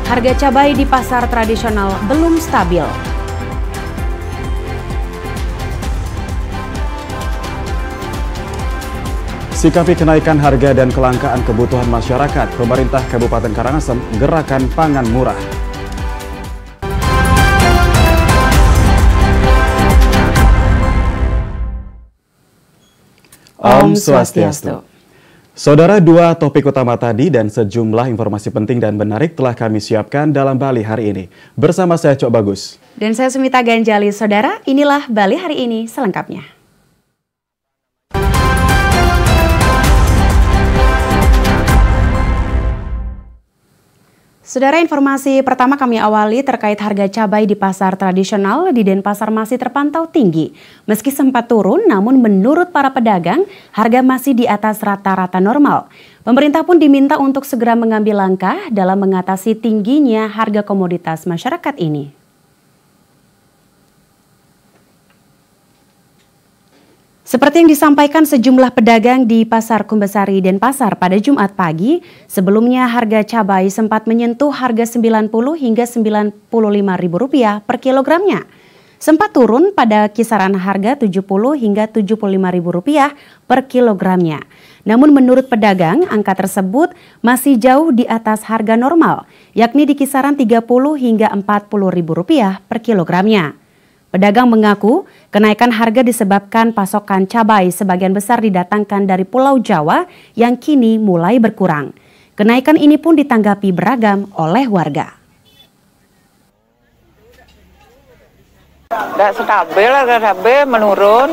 harga cabai di pasar tradisional belum stabil. Sikapi kenaikan harga dan kelangkaan kebutuhan masyarakat, pemerintah Kabupaten Karangasem Gerakan Pangan Murah. Om Swastiastu. Saudara, dua topik utama tadi dan sejumlah informasi penting dan menarik telah kami siapkan dalam Bali hari ini. Bersama saya Cok Bagus. Dan saya Sumita Ganjali. Saudara, inilah Bali hari ini selengkapnya. Saudara, informasi pertama kami awali terkait harga cabai di pasar tradisional di Denpasar masih terpantau tinggi. Meski sempat turun, namun menurut para pedagang, harga masih di atas rata-rata normal. Pemerintah pun diminta untuk segera mengambil langkah dalam mengatasi tingginya harga komoditas masyarakat ini. Seperti yang disampaikan sejumlah pedagang di Pasar Kumbasari Denpasar pada Jumat pagi, sebelumnya harga cabai sempat menyentuh harga Rp90 hingga Rp95.000 per kilogramnya. Sempat turun pada kisaran harga Rp70 hingga Rp75.000 per kilogramnya. Namun menurut pedagang, angka tersebut masih jauh di atas harga normal, yakni di kisaran Rp30 hingga Rp40.000 per kilogramnya. Pedagang mengaku kenaikan harga disebabkan pasokan cabai sebagian besar didatangkan dari Pulau Jawa yang kini mulai berkurang. Kenaikan ini pun ditanggapi beragam oleh warga. Tidak stabil, harga cabai menurun.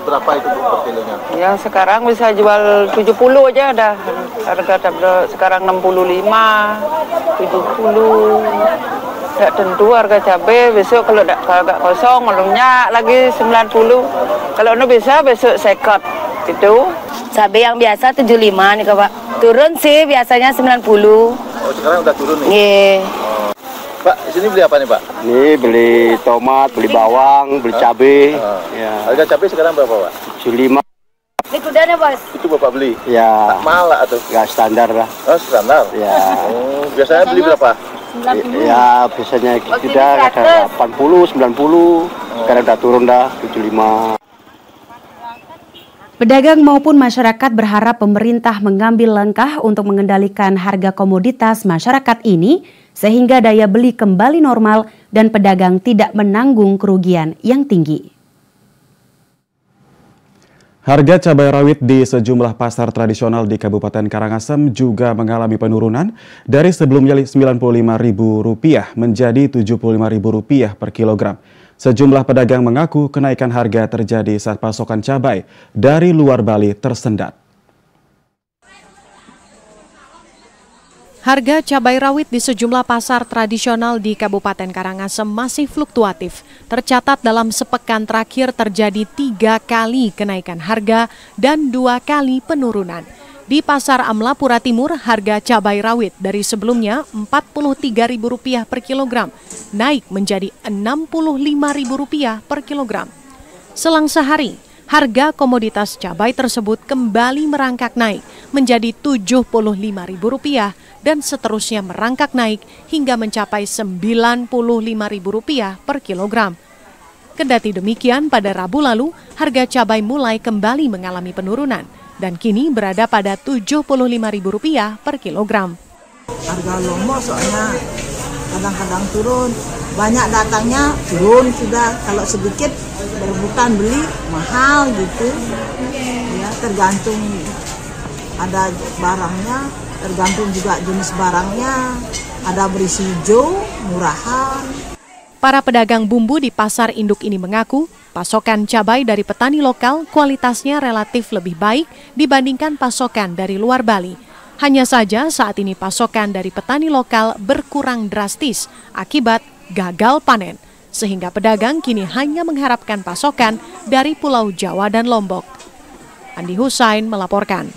Berapa itu per kilonya? Yang sekarang bisa jual 70 aja ada. Harga cabai sekarang 65, 70. Tidak tentu harga cabai, besok kalau agak kosong, malumnya lagi 90. Kalau ini bisa besok sekot, gitu. Cabai yang biasa 75 nih Pak. Turun sih biasanya 90. Oh, sekarang udah turun nih? Iya. Pak, di sini beli apa nih Pak? Ini beli tomat, beli bawang, beli cabai. Ya. Harga cabai sekarang berapa Pak? 75. Ini kudanya Bos. Itu Bapak beli? Ya. Tak mahal lah atau? Nggak standar lah. Oh, standar? Ya. Oh, biasanya beli berapa? 90. Ya, biasanya kita kadang 80, 90, kadang udah turun dah 75. Pedagang maupun masyarakat berharap pemerintah mengambil langkah untuk mengendalikan harga komoditas masyarakat ini sehingga daya beli kembali normal dan pedagang tidak menanggung kerugian yang tinggi. Harga cabai rawit di sejumlah pasar tradisional di Kabupaten Karangasem juga mengalami penurunan dari sebelumnya Rp95.000 menjadi Rp75.000 per kilogram. Sejumlah pedagang mengaku kenaikan harga terjadi saat pasokan cabai dari luar Bali tersendat. Harga cabai rawit di sejumlah pasar tradisional di Kabupaten Karangasem masih fluktuatif. Tercatat dalam sepekan terakhir terjadi 3 kali kenaikan harga dan 2 kali penurunan. Di Pasar Amlapura Timur, harga cabai rawit dari sebelumnya Rp43.000 per kilogram, naik menjadi Rp65.000 per kilogram. Selang sehari, harga komoditas cabai tersebut kembali merangkak naik menjadi Rp75.000 dan seterusnya merangkak naik hingga mencapai Rp95.000 per kilogram. Kendati demikian, pada Rabu lalu harga cabai mulai kembali mengalami penurunan dan kini berada pada Rp75.000 per kilogram. Harga lombok soalnya kadang-kadang turun, banyak datangnya turun sudah, kalau sedikit berebutan beli mahal gitu. Ya, tergantung ada barangnya, tergantung juga jenis barangnya, ada berisi hijau, murahan. Para pedagang bumbu di pasar induk ini mengaku pasokan cabai dari petani lokal kualitasnya relatif lebih baik dibandingkan pasokan dari luar Bali. Hanya saja saat ini pasokan dari petani lokal berkurang drastis akibat gagal panen, sehingga pedagang kini hanya mengharapkan pasokan dari Pulau Jawa dan Lombok. Andi Husain melaporkan.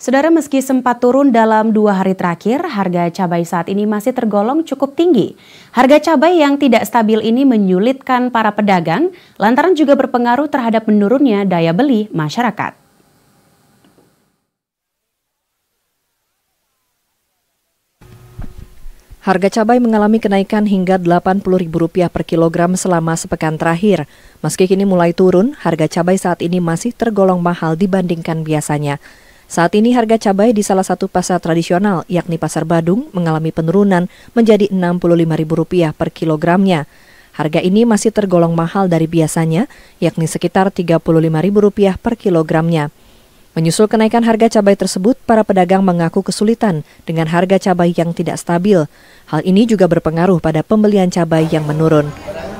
Saudara, meski sempat turun dalam 2 hari terakhir, harga cabai saat ini masih tergolong cukup tinggi. Harga cabai yang tidak stabil ini menyulitkan para pedagang, lantaran juga berpengaruh terhadap menurunnya daya beli masyarakat. Harga cabai mengalami kenaikan hingga Rp80.000 per kilogram selama sepekan terakhir. Meski kini mulai turun, harga cabai saat ini masih tergolong mahal dibandingkan biasanya. Saat ini harga cabai di salah satu pasar tradisional, yakni Pasar Badung, mengalami penurunan menjadi Rp65.000 per kilogramnya. Harga ini masih tergolong mahal dari biasanya, yakni sekitar Rp35.000 per kilogramnya. Menyusul kenaikan harga cabai tersebut, para pedagang mengaku kesulitan dengan harga cabai yang tidak stabil. Hal ini juga berpengaruh pada pembelian cabai yang menurun.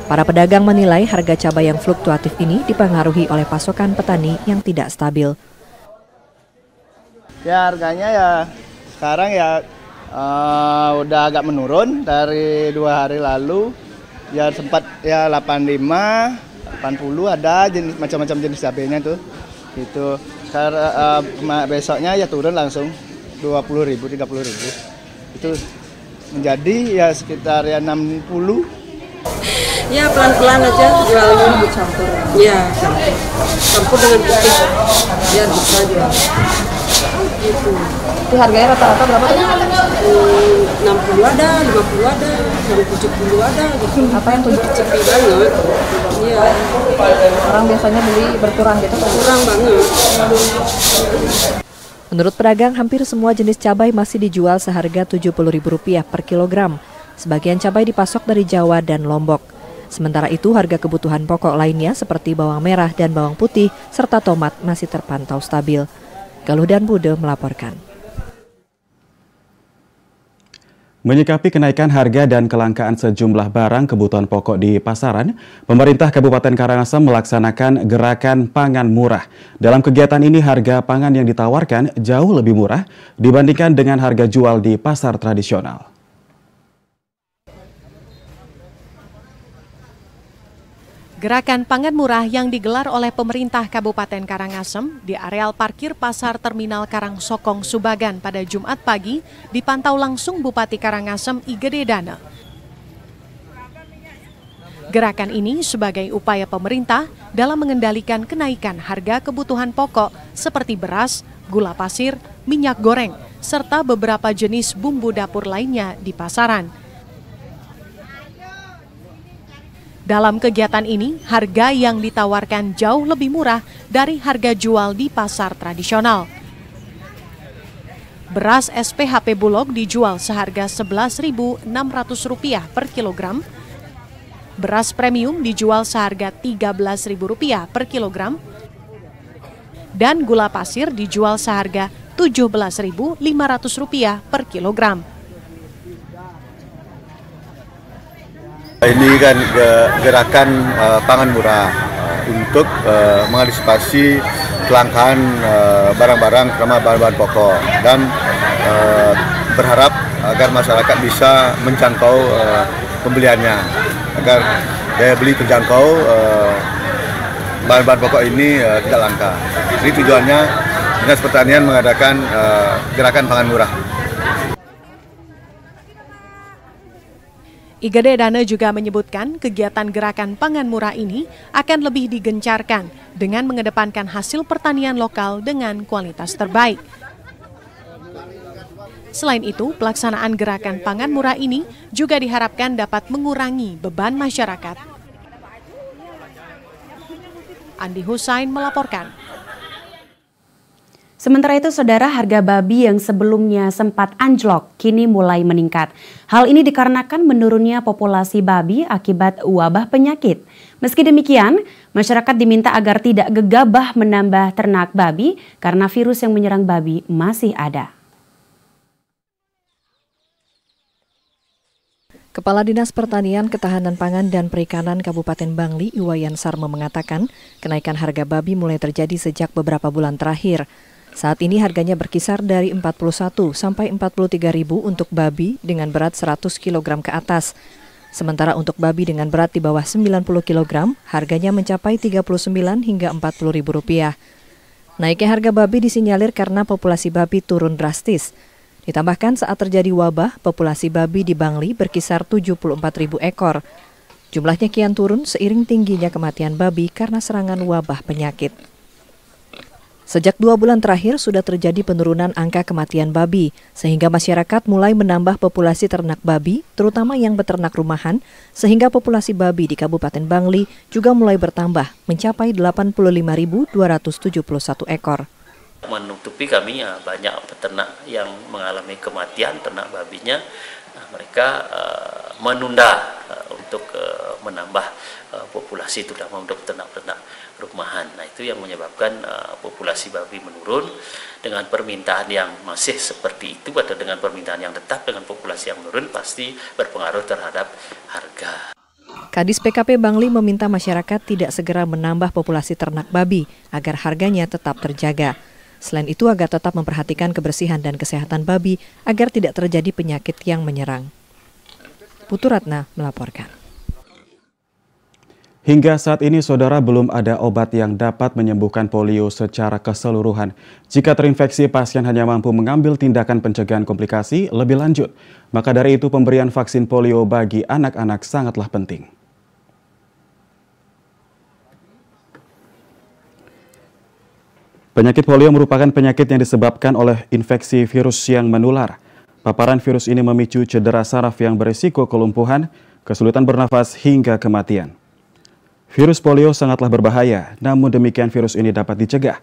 Para pedagang menilai harga cabai yang fluktuatif ini dipengaruhi oleh pasokan petani yang tidak stabil. Ya harganya ya sekarang ya udah agak menurun dari 2 hari lalu. Ya sempat ya 85, 80 ada jenis macam-macam jenis cabainya tuh. Gitu. Sekarang besoknya ya turun langsung 20.000, 30.000. Itu menjadi ya sekitar ya 60. Ya pelan-pelan aja jualnya dicampur. Ya campur dengan putih. Biar bisa jual. Gitu. Itu harganya rata-rata berapa tuh? 60 ada, 50 ada, 70 ada gitu. Apa yang 70 banget? Iya. Orang biasanya beli berkurang gitu? Kurang banget. Menurut pedagang, hampir semua jenis cabai masih dijual seharga Rp70.000 per kilogram. Sebagian cabai dipasok dari Jawa dan Lombok. Sementara itu, harga kebutuhan pokok lainnya seperti bawang merah dan bawang putih serta tomat masih terpantau stabil. Galuh dan Bude melaporkan. Menyikapi kenaikan harga dan kelangkaan sejumlah barang kebutuhan pokok di pasaran, pemerintah Kabupaten Karangasem melaksanakan gerakan pangan murah. Dalam kegiatan ini, harga pangan yang ditawarkan jauh lebih murah dibandingkan dengan harga jual di pasar tradisional. Gerakan pangan murah yang digelar oleh pemerintah Kabupaten Karangasem di areal parkir Pasar Terminal Karangsokong Subagan pada Jumat pagi dipantau langsung Bupati Karangasem Igede Dana. Gerakan ini sebagai upaya pemerintah dalam mengendalikan kenaikan harga kebutuhan pokok seperti beras, gula pasir, minyak goreng, serta beberapa jenis bumbu dapur lainnya di pasaran. Dalam kegiatan ini, harga yang ditawarkan jauh lebih murah dari harga jual di pasar tradisional. Beras SPHP Bulog dijual seharga Rp11.600 per kilogram. Beras premium dijual seharga Rp13.000 per kilogram. Dan gula pasir dijual seharga Rp17.500 per kilogram. Ini kan gerakan pangan murah untuk mengantisipasi kelangkaan barang-barang terutama bahan-bahan pokok dan berharap agar masyarakat bisa menjangkau pembeliannya agar daya beli terjangkau, bahan-bahan pokok ini tidak langka. Ini tujuannya Dinas Pertanian mengadakan gerakan pangan murah. Igede Dana juga menyebutkan kegiatan gerakan pangan murah ini akan lebih digencarkan dengan mengedepankan hasil pertanian lokal dengan kualitas terbaik. Selain itu, pelaksanaan gerakan pangan murah ini juga diharapkan dapat mengurangi beban masyarakat. Andi Husain melaporkan. Sementara itu, saudara, harga babi yang sebelumnya sempat anjlok kini mulai meningkat. Hal ini dikarenakan menurunnya populasi babi akibat wabah penyakit. Meski demikian, masyarakat diminta agar tidak gegabah menambah ternak babi karena virus yang menyerang babi masih ada. Kepala Dinas Pertanian, Ketahanan Pangan dan Perikanan Kabupaten Bangli, Iwayan Sarma mengatakan, kenaikan harga babi mulai terjadi sejak beberapa bulan terakhir. Saat ini harganya berkisar dari 41 sampai 43.000 untuk babi dengan berat 100 kg ke atas. Sementara untuk babi dengan berat di bawah 90 kg, harganya mencapai 39 hingga 40.000 rupiah. Naiknya harga babi disinyalir karena populasi babi turun drastis. Ditambahkan saat terjadi wabah, populasi babi di Bangli berkisar 74.000 ekor. Jumlahnya kian turun seiring tingginya kematian babi karena serangan wabah penyakit. Sejak 2 bulan terakhir sudah terjadi penurunan angka kematian babi, sehingga masyarakat mulai menambah populasi ternak babi, terutama yang beternak rumahan, sehingga populasi babi di Kabupaten Bangli juga mulai bertambah, mencapai 85.271 ekor. Menutupi kami banyak peternak yang mengalami kematian ternak babinya, mereka menunda untuk menambah populasi, terutama untuk peternak-peternak rumahan. Nah, itu yang menyebabkan populasi babi menurun. Dengan permintaan yang masih seperti itu atau dengan permintaan yang tetap dengan populasi yang menurun pasti berpengaruh terhadap harga. Kadis PKP Bangli meminta masyarakat tidak segera menambah populasi ternak babi agar harganya tetap terjaga. Selain itu agar tetap memperhatikan kebersihan dan kesehatan babi agar tidak terjadi penyakit yang menyerang. Putu Ratna melaporkan. Hingga saat ini, saudara, belum ada obat yang dapat menyembuhkan polio secara keseluruhan. Jika terinfeksi, pasien hanya mampu mengambil tindakan pencegahan komplikasi lebih lanjut. Maka dari itu, pemberian vaksin polio bagi anak-anak sangatlah penting. Penyakit polio merupakan penyakit yang disebabkan oleh infeksi virus yang menular. Paparan virus ini memicu cedera saraf yang berisiko kelumpuhan, kesulitan bernafas, hingga kematian. Virus polio sangatlah berbahaya, namun demikian virus ini dapat dicegah.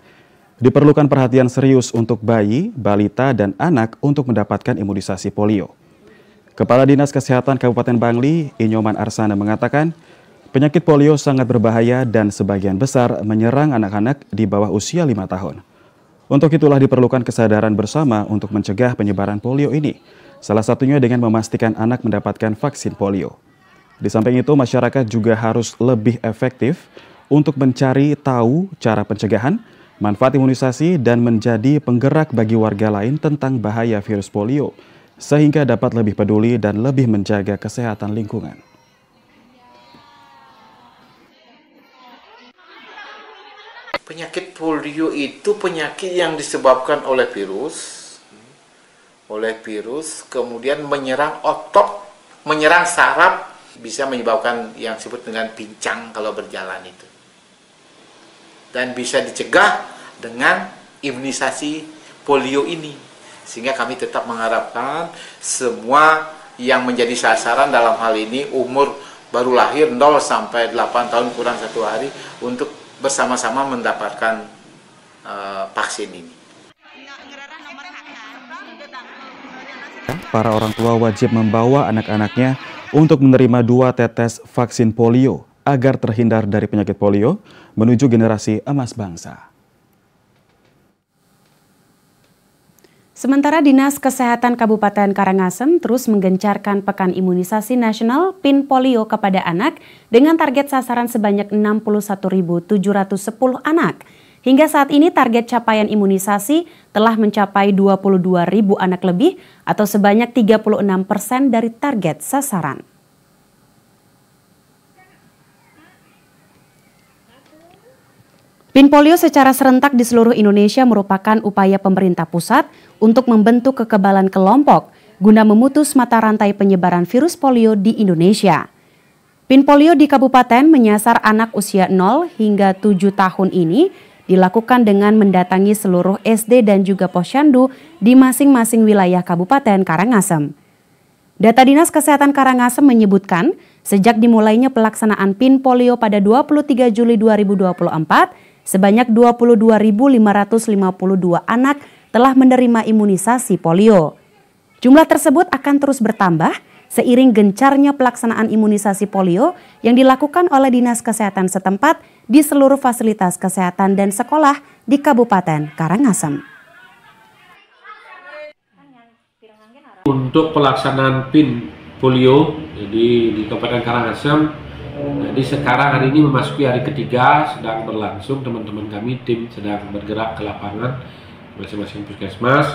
Diperlukan perhatian serius untuk bayi, balita, dan anak untuk mendapatkan imunisasi polio. Kepala Dinas Kesehatan Kabupaten Bangli, Inyoman Arsana mengatakan, penyakit polio sangat berbahaya dan sebagian besar menyerang anak-anak di bawah usia 5 tahun. Untuk itulah diperlukan kesadaran bersama untuk mencegah penyebaran polio ini. Salah satunya dengan memastikan anak mendapatkan vaksin polio. Di samping itu, masyarakat juga harus lebih efektif untuk mencari tahu cara pencegahan, manfaat imunisasi, dan menjadi penggerak bagi warga lain tentang bahaya virus polio, sehingga dapat lebih peduli dan lebih menjaga kesehatan lingkungan. Penyakit polio itu penyakit yang disebabkan oleh virus, kemudian menyerang otot, menyerang saraf, bisa menyebabkan yang disebut dengan pincang kalau berjalan itu. Dan bisa dicegah dengan imunisasi polio ini. Sehingga kami tetap mengharapkan semua yang menjadi sasaran dalam hal ini umur baru lahir 0 sampai 8 tahun kurang 1 hari untuk bersama-sama mendapatkan vaksin ini. Para orang tua wajib membawa anak-anaknya untuk menerima 2 tetes vaksin polio agar terhindar dari penyakit polio menuju generasi emas bangsa. Sementara Dinas Kesehatan Kabupaten Karangasem terus menggencarkan Pekan Imunisasi Nasional PIN Polio kepada anak dengan target sasaran sebanyak 61.710 anak. Hingga saat ini target capaian imunisasi telah mencapai 22.000 anak lebih atau sebanyak 36% dari target sasaran. PIN polio secara serentak di seluruh Indonesia merupakan upaya pemerintah pusat untuk membentuk kekebalan kelompok guna memutus mata rantai penyebaran virus polio di Indonesia. PIN polio di kabupaten menyasar anak usia 0 hingga 7 tahun ini dilakukan dengan mendatangi seluruh SD dan juga posyandu di masing-masing wilayah Kabupaten Karangasem. Data Dinas Kesehatan Karangasem menyebutkan, sejak dimulainya pelaksanaan PIN polio pada 23 Juli 2024, sebanyak 22.552 anak telah menerima imunisasi polio. Jumlah tersebut akan terus bertambah seiring gencarnya pelaksanaan imunisasi polio yang dilakukan oleh Dinas Kesehatan setempat di seluruh fasilitas kesehatan dan sekolah di Kabupaten Karangasem. Untuk pelaksanaan PIN polio di Kabupaten Karangasem, jadi sekarang hari ini memasuki hari ketiga sedang berlangsung, teman-teman kami tim sedang bergerak ke lapangan masing-masing puskesmas.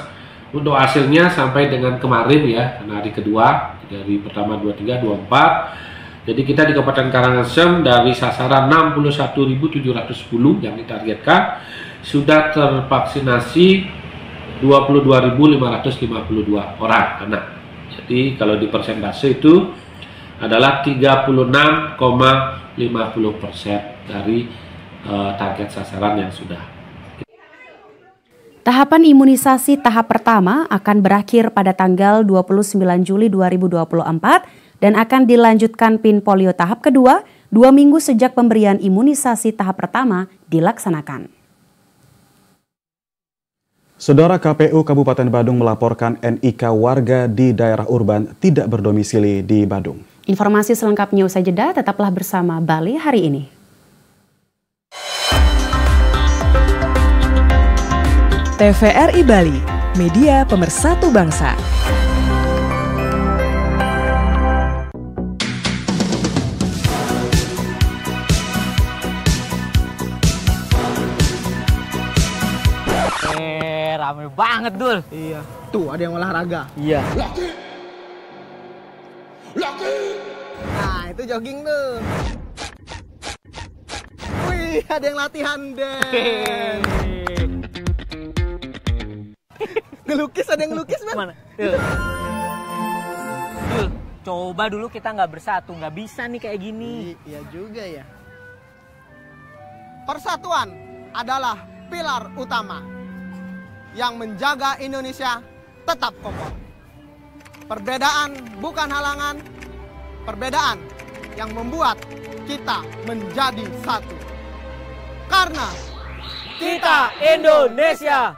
Untuk hasilnya sampai dengan kemarin ya, hari kedua dari pertama 23, 24. Jadi kita di Kabupaten Karangasem dari sasaran 61.710 yang ditargetkan sudah tervaksinasi 22.552 orang anak. Jadi kalau di persentase itu adalah 36,50% dari target sasaran yang sudah. Tahapan imunisasi tahap pertama akan berakhir pada tanggal 29 Juli 2024 dan akan dilanjutkan PIN polio tahap kedua 2 minggu sejak pemberian imunisasi tahap pertama dilaksanakan. Saudara, KPU Kabupaten Badung melaporkan NIK warga di daerah urban tidak berdomisili di Badung. Informasi selengkapnya usai jeda, tetaplah bersama Bali hari ini. TVRI Bali, media pemersatu bangsa. Rame banget, Dul. Iya. Tuh, ada yang olahraga. Iya. Laki. Nah, itu jogging tuh. Wih, ada yang latihan deh. Ngelukis, ada yang ngelukis, Man. Mana? Dul, coba dulu kita nggak bersatu, nggak bisa nih kayak gini. Iya juga ya. Persatuan adalah pilar utama yang menjaga Indonesia tetap kokoh. Perbedaan bukan halangan, perbedaan yang membuat kita menjadi satu. Karena kita Indonesia.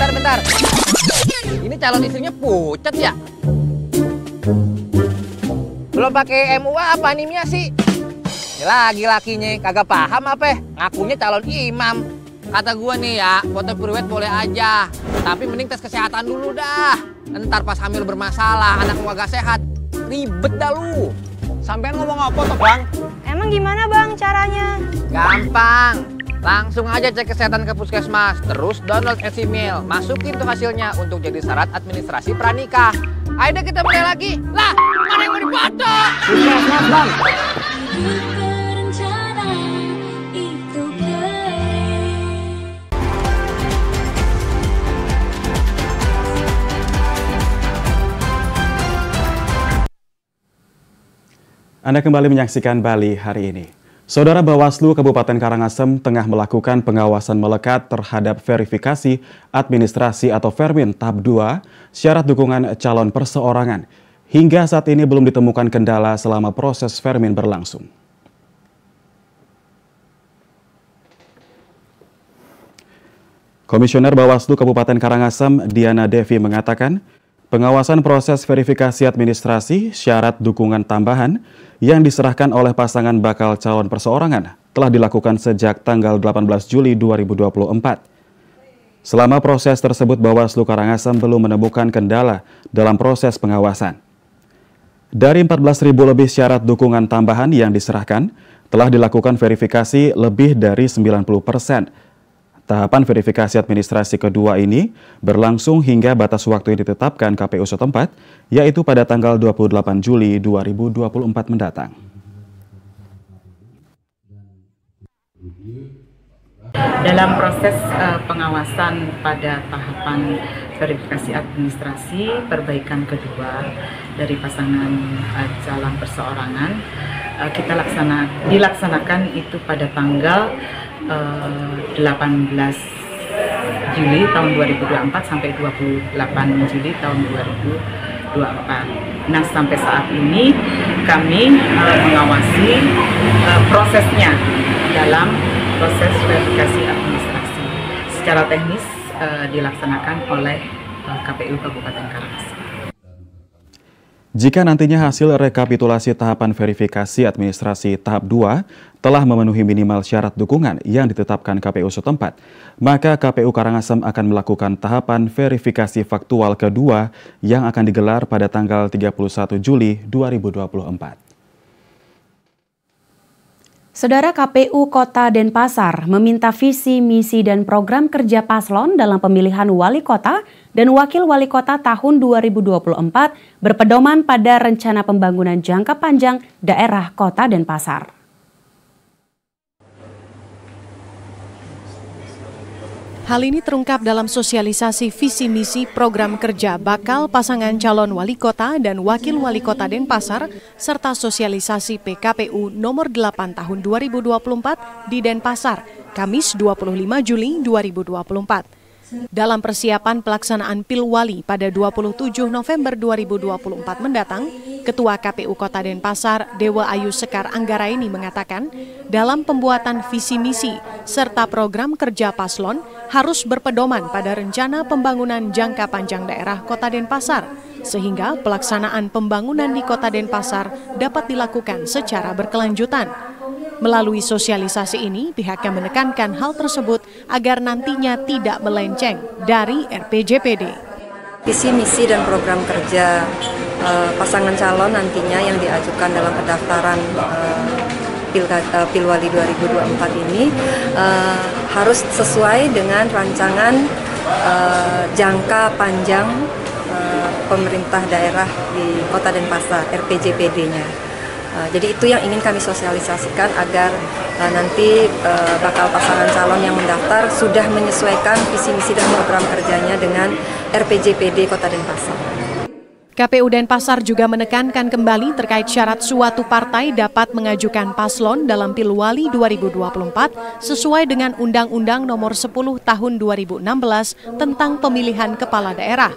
Bentar. Ini calon istrinya pucat ya? Belum pakai MUA apa animnya sih? Laki-lakinya kagak paham apa? Ngakunya calon imam. Kata gua nih ya, foto priwet boleh aja, tapi mending tes kesehatan dulu dah. Ntar pas hamil bermasalah, anak gua gak sehat, ribet dah lu. Sampean ngomong apa tuh, Bang? Emang gimana, Bang, caranya? Gampang. Langsung aja cek kesehatan ke puskesmas, terus download e-mail, masukin tuh hasilnya untuk jadi syarat administrasi pranikah. Ayo deh kita mulai lagi. Lah, mana yang mau dipoto? Puskesmas, Bang. Anda kembali menyaksikan Bali hari ini. Saudara, Bawaslu Kabupaten Karangasem tengah melakukan pengawasan melekat terhadap verifikasi administrasi atau Vermin tahap 2 syarat dukungan calon perseorangan. Hingga saat ini belum ditemukan kendala selama proses Vermin berlangsung. Komisioner Bawaslu Kabupaten Karangasem, Diana Devi, mengatakan pengawasan proses verifikasi administrasi syarat dukungan tambahan yang diserahkan oleh pasangan bakal calon perseorangan telah dilakukan sejak tanggal 18 Juli 2024. Selama proses tersebut, Bawaslu Karangasem belum menemukan kendala dalam proses pengawasan. Dari 14.000 lebih syarat dukungan tambahan yang diserahkan, telah dilakukan verifikasi lebih dari 90%. Tahapan verifikasi administrasi kedua ini berlangsung hingga batas waktu yang ditetapkan KPU setempat, yaitu pada tanggal 28 Juli 2024 mendatang. Dalam proses pengawasan pada tahapan verifikasi administrasi perbaikan kedua dari pasangan calon perseorangan, kita dilaksanakan itu pada tanggal 18 Juli tahun 2024 sampai 28 Juli tahun 2024. Nah, sampai saat ini kami mengawasi prosesnya dalam proses verifikasi administrasi. Secara teknis dilaksanakan oleh KPU Kabupaten Karangasem. Jika nantinya hasil rekapitulasi tahapan verifikasi administrasi tahap 2 telah memenuhi minimal syarat dukungan yang ditetapkan KPU setempat, maka KPU Karangasem akan melakukan tahapan verifikasi faktual kedua yang akan digelar pada tanggal 31 Juli 2024. Saudara, KPU Kota Denpasar meminta visi, misi, dan program kerja paslon dalam pemilihan wali kota dan wakil wali kota tahun 2024 berpedoman pada rencana pembangunan jangka panjang daerah Kota Denpasar. Hal ini terungkap dalam sosialisasi visi misi program kerja bakal pasangan calon wali kota dan wakil wali kota Denpasar serta sosialisasi PKPU nomor 8 tahun 2024 di Denpasar, Kamis 25 Juli 2024. Dalam persiapan pelaksanaan Pilwali pada 27 November 2024 mendatang, Ketua KPU Kota Denpasar, Dewa Ayu Sekar Anggaraini mengatakan, dalam pembuatan visi misi serta program kerja paslon harus berpedoman pada rencana pembangunan jangka panjang daerah Kota Denpasar, sehingga pelaksanaan pembangunan di Kota Denpasar dapat dilakukan secara berkelanjutan. Melalui sosialisasi ini, pihaknya menekankan hal tersebut agar nantinya tidak melenceng dari RPJPD. Visi, misi, dan program kerja pasangan calon nantinya yang diajukan dalam pendaftaran Pilwali 2024 ini harus sesuai dengan rancangan jangka panjang pemerintah daerah di Kota Denpasar, RPJPD-nya. Jadi itu yang ingin kami sosialisasikan agar nanti bakal pasangan calon yang mendaftar sudah menyesuaikan visi misi dan program kerjanya dengan RPJPD Kota Denpasar. KPU Denpasar juga menekankan kembali terkait syarat suatu partai dapat mengajukan paslon dalam Pilwali 2024 sesuai dengan Undang-Undang Nomor 10 Tahun 2016 tentang pemilihan kepala daerah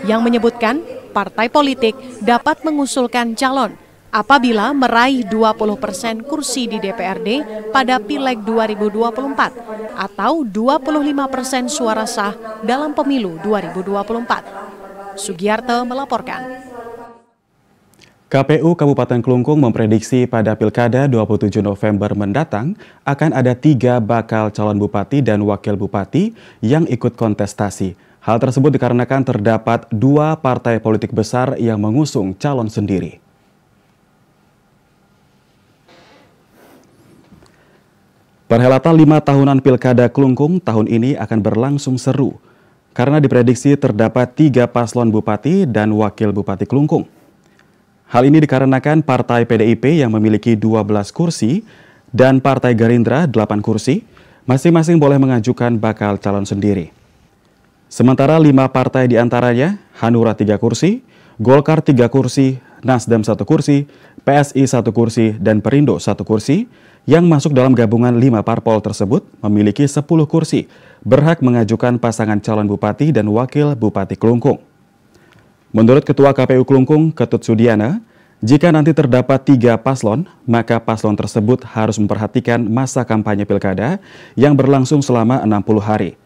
yang menyebutkan partai politik dapat mengusulkan calon apabila meraih 20% kursi di DPRD pada Pileg 2024 atau 25% suara sah dalam pemilu 2024. Sugiarto melaporkan. KPU Kabupaten Klungkung memprediksi pada Pilkada 27 November mendatang akan ada 3 bakal calon bupati dan wakil bupati yang ikut kontestasi. Hal tersebut dikarenakan terdapat 2 partai politik besar yang mengusung calon sendiri. Perhelatan 5 tahunan Pilkada Klungkung tahun ini akan berlangsung seru karena diprediksi terdapat 3 paslon bupati dan wakil bupati Klungkung. Hal ini dikarenakan Partai PDIP yang memiliki 12 kursi dan Partai Gerindra 8 kursi, masing-masing boleh mengajukan bakal calon sendiri. Sementara 5 partai diantaranya Hanura 3 kursi, Golkar 3 kursi, Nasdem 1 kursi, PSI 1 kursi, dan Perindo 1 kursi, yang masuk dalam gabungan 5 parpol tersebut memiliki 10 kursi, berhak mengajukan pasangan calon bupati dan wakil bupati Klungkung. Menurut Ketua KPU Klungkung, Ketut Sudiana, jika nanti terdapat 3 paslon, maka paslon tersebut harus memperhatikan masa kampanye pilkada yang berlangsung selama 60 hari.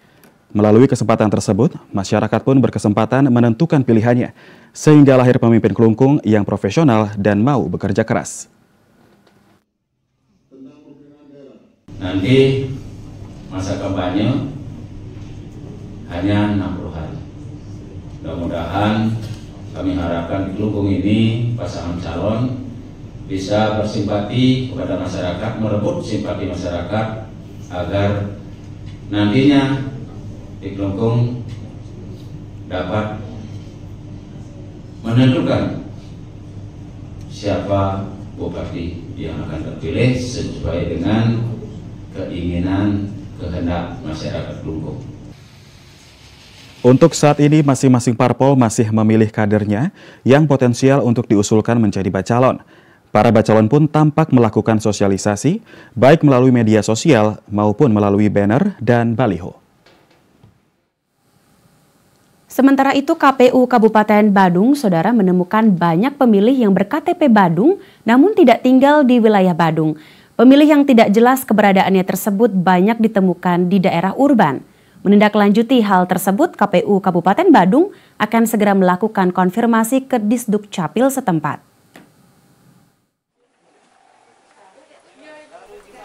Melalui kesempatan tersebut, masyarakat pun berkesempatan menentukan pilihannya, sehingga lahir pemimpin Klungkung yang profesional dan mau bekerja keras. Nanti masa kampanye hanya 60 hari. Mudah-mudahan kami harapkan di Klungkung ini pasangan calon bisa bersimpati kepada masyarakat, merebut simpati masyarakat agar nantinya di Klungkung dapat menentukan siapa bupati yang akan terpilih sesuai dengan keinginan kehendak masyarakat Klungkung. Untuk saat ini masing-masing parpol masih memilih kadernya yang potensial untuk diusulkan menjadi bacalon. Para bacalon pun tampak melakukan sosialisasi baik melalui media sosial maupun melalui banner dan baliho. Sementara itu KPU Kabupaten Badung, saudara, menemukan banyak pemilih yang berKTP Badung namun tidak tinggal di wilayah Badung. Pemilih yang tidak jelas keberadaannya tersebut banyak ditemukan di daerah urban. Menindaklanjuti hal tersebut, KPU Kabupaten Badung akan segera melakukan konfirmasi ke Disduk Capil setempat.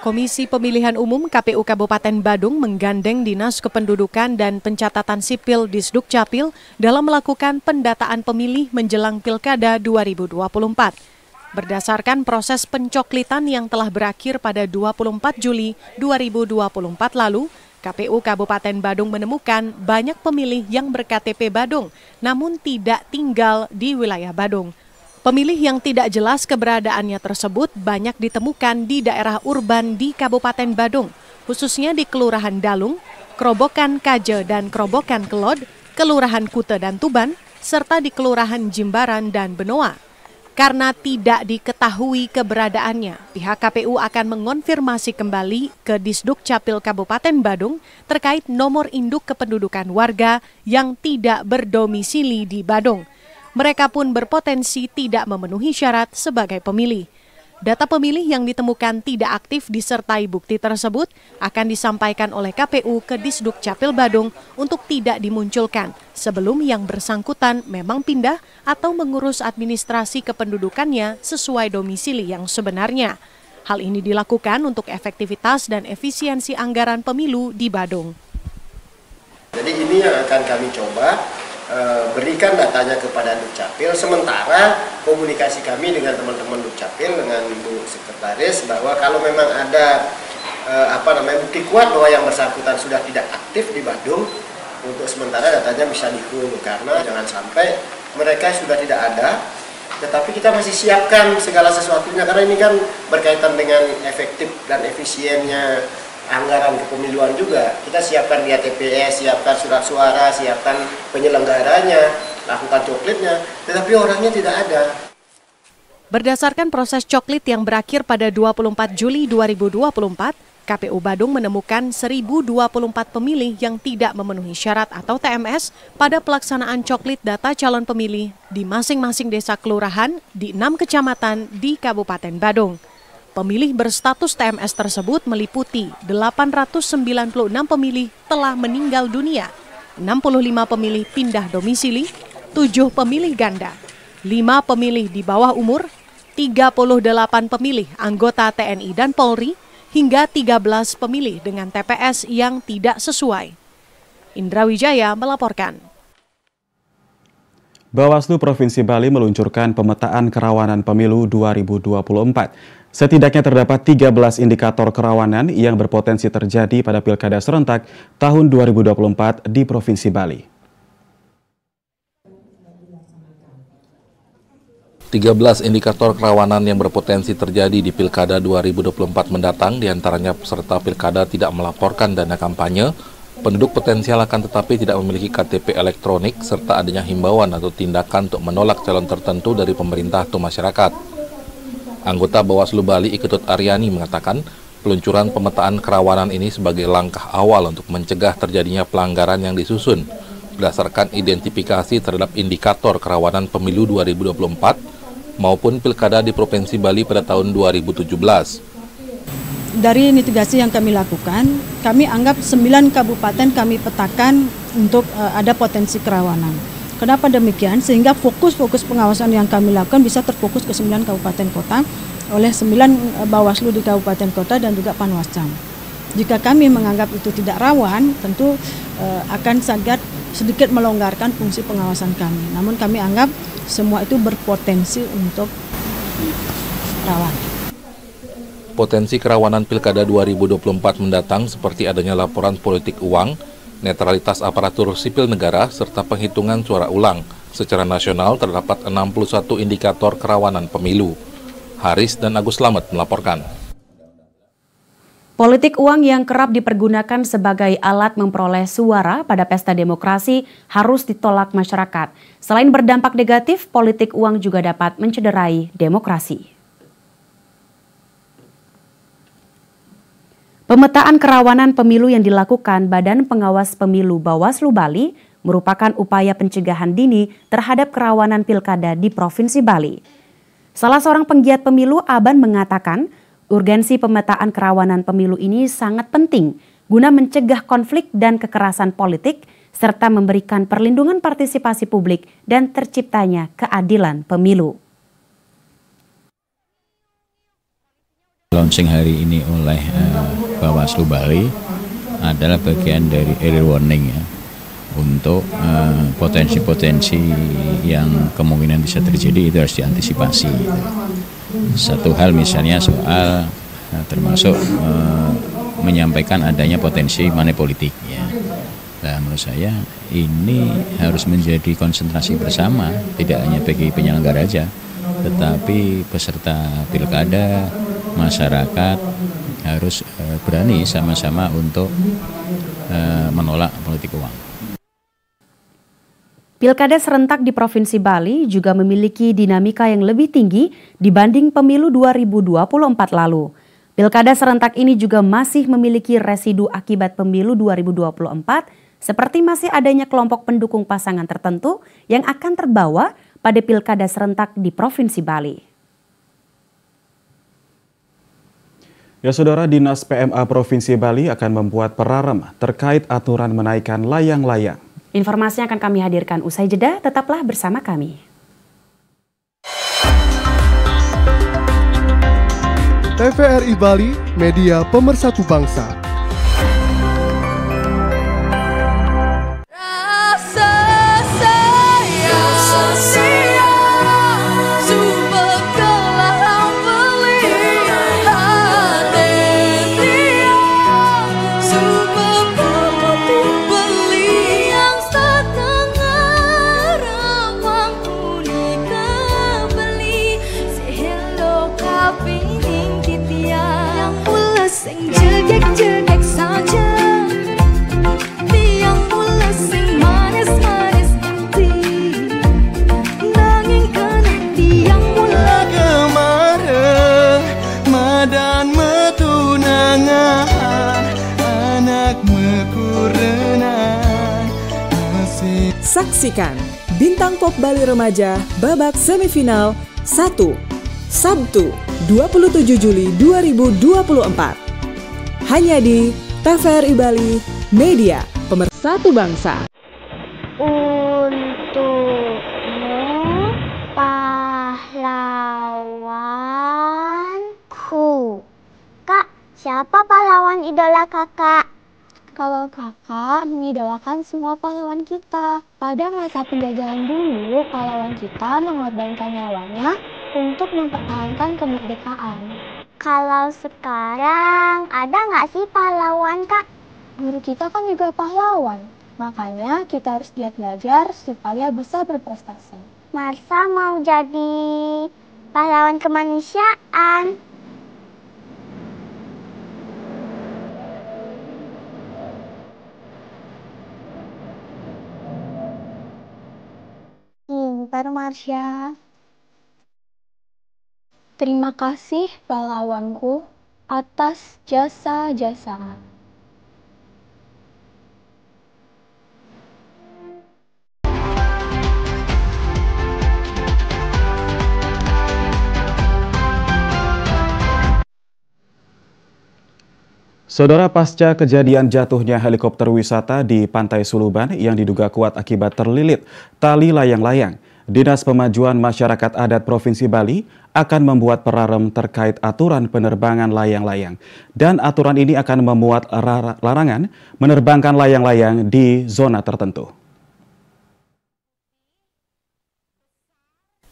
Komisi Pemilihan Umum KPU Kabupaten Badung menggandeng Dinas Kependudukan dan Pencatatan Sipil Disduk Capil dalam melakukan pendataan pemilih menjelang Pilkada 2024. Berdasarkan proses pencoklitan yang telah berakhir pada 24 Juli 2024 lalu, KPU Kabupaten Badung menemukan banyak pemilih yang berKTP Badung, namun tidak tinggal di wilayah Badung. Pemilih yang tidak jelas keberadaannya tersebut banyak ditemukan di daerah urban di Kabupaten Badung, khususnya di Kelurahan Dalung, Kerobokan Kaje dan Kerobokan Kelod, Kelurahan Kute dan Tuban, serta di Kelurahan Jimbaran dan Benoa. Karena tidak diketahui keberadaannya, pihak KPU akan mengonfirmasi kembali ke Disduk Capil Kabupaten Badung terkait nomor induk kependudukan warga yang tidak berdomisili di Badung. Mereka pun berpotensi tidak memenuhi syarat sebagai pemilih. Data pemilih yang ditemukan tidak aktif disertai bukti tersebut akan disampaikan oleh KPU ke Disduk Capil Badung untuk tidak dimunculkan sebelum yang bersangkutan memang pindah atau mengurus administrasi kependudukannya sesuai domisili yang sebenarnya. Hal ini dilakukan untuk efektivitas dan efisiensi anggaran pemilu di Badung. Jadi ini yang akan kami coba berikan datanya kepada Dukcapil, sementara komunikasi kami dengan teman-teman Dukcapil, dengan Bu Sekretaris, bahwa kalau memang ada bukti kuat bahwa yang bersangkutan sudah tidak aktif di Badung, untuk sementara datanya bisa di-hold, karena jangan sampai mereka sudah tidak ada, tetapi kita masih siapkan segala sesuatunya, karena ini kan berkaitan dengan efektif dan efisiennya anggaran kepemiluan juga. Kita siapkan via TPS, siapkan surat suara, siapkan penyelenggaranya, lakukan coklitnya, tetapi orangnya tidak ada. Berdasarkan proses coklit yang berakhir pada 24 Juli 2024, KPU Badung menemukan 1.024 pemilih yang tidak memenuhi syarat atau TMS pada pelaksanaan coklit data calon pemilih di masing-masing desa kelurahan di 6 kecamatan di Kabupaten Badung. Pemilih berstatus TMS tersebut meliputi 896 pemilih telah meninggal dunia, 65 pemilih pindah domisili, 7 pemilih ganda, 5 pemilih di bawah umur, 38 pemilih anggota TNI dan Polri, hingga 13 pemilih dengan TPS yang tidak sesuai. Indra Wijaya melaporkan. Bawaslu Provinsi Bali meluncurkan pemetaan kerawanan pemilu 2024. Setidaknya terdapat 13 indikator kerawanan yang berpotensi terjadi pada Pilkada serentak tahun 2024 di Provinsi Bali. 13 indikator kerawanan yang berpotensi terjadi di Pilkada 2024 mendatang, diantaranya peserta Pilkada tidak melaporkan dana kampanye, penduduk potensial akan tetapi tidak memiliki KTP elektronik, serta adanya himbauan atau tindakan untuk menolak calon tertentu dari pemerintah atau masyarakat. Anggota Bawaslu Bali Iketut Aryani mengatakan peluncuran pemetaan kerawanan ini sebagai langkah awal untuk mencegah terjadinya pelanggaran yang disusun berdasarkan identifikasi terhadap indikator kerawanan pemilu 2024 maupun Pilkada di Provinsi Bali pada tahun 2017. Dari mitigasi yang kami lakukan, kami anggap 9 kabupaten kami petakan untuk ada potensi kerawanan. Kenapa demikian? Sehingga fokus pengawasan yang kami lakukan bisa terfokus ke 9 kabupaten kota oleh 9 Bawaslu di kabupaten kota dan juga Panwascam. Jika kami menganggap itu tidak rawan, tentu akan sangat sedikit melonggarkan fungsi pengawasan kami. Namun kami anggap semua itu berpotensi untuk rawan. Potensi kerawanan Pilkada 2024 mendatang seperti adanya laporan politik uang, netralitas aparatur sipil negara, serta penghitungan suara ulang. Secara nasional terdapat 61 indikator kerawanan pemilu. Haris dan Agus Slamet melaporkan. Politik uang yang kerap dipergunakan sebagai alat memperoleh suara pada pesta demokrasi harus ditolak masyarakat. Selain berdampak negatif, politik uang juga dapat mencederai demokrasi. Pemetaan kerawanan pemilu yang dilakukan Badan Pengawas Pemilu Bawaslu Bali merupakan upaya pencegahan dini terhadap kerawanan pilkada di Provinsi Bali. Salah seorang penggiat pemilu, Aban, mengatakan urgensi pemetaan kerawanan pemilu ini sangat penting guna mencegah konflik dan kekerasan politik serta memberikan perlindungan partisipasi publik dan terciptanya keadilan pemilu. Launching hari ini oleh Bawaslu Bali adalah bagian dari early warning ya, untuk potensi-potensi yang kemungkinan bisa terjadi itu harus diantisipasi. Satu hal misalnya soal termasuk menyampaikan adanya potensi money politik ya. Nah, menurut saya ini harus menjadi konsentrasi bersama, tidak hanya bagi penyelenggara saja, tetapi peserta pilkada, masyarakat harus berani sama-sama untuk menolak politik uang. Pilkada serentak di Provinsi Bali juga memiliki dinamika yang lebih tinggi dibanding pemilu 2024 lalu. Pilkada serentak ini juga masih memiliki residu akibat pemilu 2024, seperti masih adanya kelompok pendukung pasangan tertentu yang akan terbawa pada pilkada serentak di Provinsi Bali. Ya saudara, Dinas PMA Provinsi Bali akan membuat perarem terkait aturan menaikkan layang-layang. Informasinya akan kami hadirkan usai jeda, tetaplah bersama kami. TVRI Bali, media pemersatu bangsa. Saksikan Bintang Pop Bali Remaja babak semifinal 1 Sabtu 27 Juli 2024 hanya di TVRI Bali, media pemersatu bangsa. Untukmu pahlawanku. Kak, siapa pahlawan idola kakak? Kalau kakak mengidolakan semua pahlawan kita. Pada masa penjajahan dulu, pahlawan kita mengorbankan nyawanya untuk mempertahankan kemerdekaan. Kalau sekarang, ada nggak sih pahlawan, Kak? Guru kita kan juga pahlawan. Makanya kita harus giat belajar supaya bisa berprestasi. Marsa mau jadi pahlawan kemanusiaan. Pintar, Marsha. Terima kasih pahlawanku atas jasa-jasa. Saudara, pasca kejadian jatuhnya helikopter wisata di Pantai Suluban yang diduga kuat akibat terlilit tali layang-layang, Dinas Pemajuan Masyarakat Adat Provinsi Bali akan membuat perarem terkait aturan penerbangan layang-layang. Dan aturan ini akan memuat larangan menerbangkan layang-layang di zona tertentu.